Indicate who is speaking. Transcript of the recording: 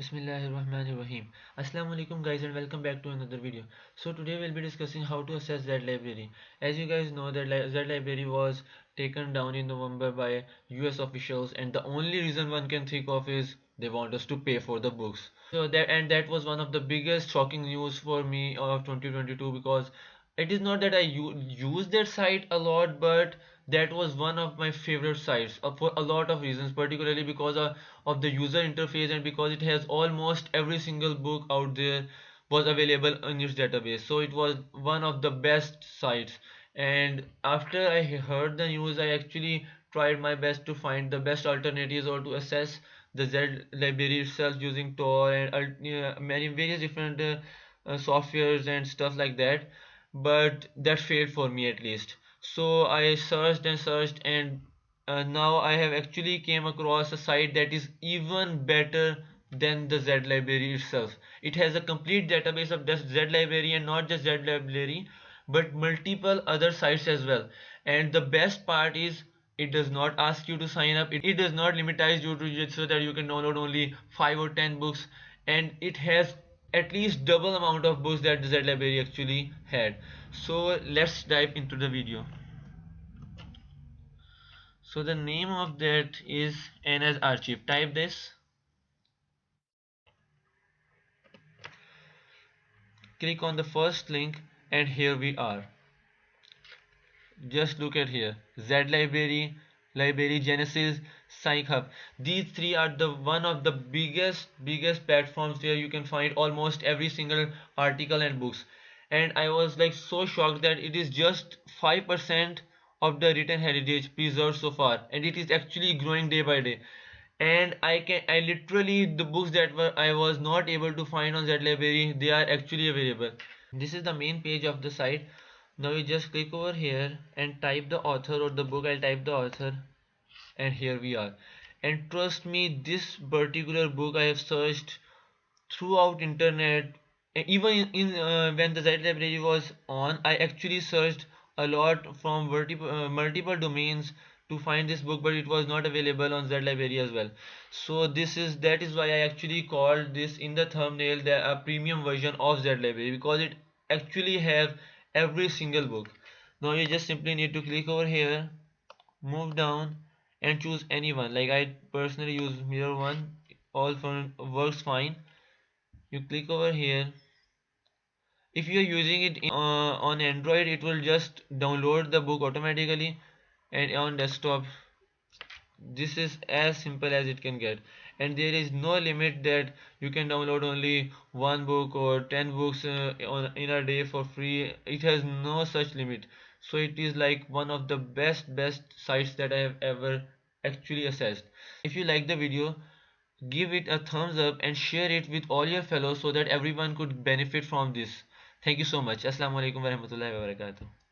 Speaker 1: Bismillahirrahmanirrahim. Assalamu alaikum guys and welcome back to another video. So today we'll be discussing how to access Z-libary. As you guys know that Z-libary was taken down in November by US officials, and the only reason one can think of is they want us to pay for the books. So that was one of the biggest shocking news for me of 2022, because it is not that I use that site a lot, but that was one of my favorite sites for a lot of reasons, particularly because of the user interface, and because it has almost every single book out there was available in its database. So it was one of the best sites. And after I heard the news, I actually tried my best to find the best alternatives or to assess the Z library itself using TOR and many various different softwares and stuff like that, but that failed for me at least. So I searched and searched, and now I have actually came across a site that is even better than the Z-libary itself. It has a complete database of just Z-libary, and not just Z-libary but multiple other sites as well. And the best part is it does not ask you to sign up. It does not limitize you to just so that you can download only 5 or 10 books, and it has at least double amount of books that the Z-libary actually had. So let's dive into the video. So the name of that is NS Archive. Type this, click on the first link, and here we are. Just look at here: Z-libary, library Genesis, Psych Hub. These three are the one of the biggest platforms where you can find almost every single article and books. And I was like so shocked that it is just 5% of the written heritage preserved so far, and it is actually growing day by day. And I literally, the books that I was not able to find on Z-libary, they are actually available. This is the main page of the site. Now you just click over here and type the author or the book. I'll type the author, and here we are. And trust me, this particular book I have searched throughout internet. Even in when the Z-libary was on, I actually searched a lot from multiple domains to find this book, but it was not available on Z-libary as well. So that is why I actually called this in the thumbnail a premium version of Z-libary, because it actually have every single book. Now you just simply need to click over here, move down, and choose anyone. Like I personally use mirror one, all works fine. You click over here. If you are using it on Android, it will just download the book automatically, and on desktop this is as simple as it can get. And there is no limit that you can download only one book or 10 books in a day for free. It has no such limit. So it is like one of the best sites that I have ever actually assessed. If you like the video, give it a thumbs up and share it with all your fellows so that everyone could benefit from this. Thank you so much. Assalamu alaikum warahmatullahi wabarakatuh.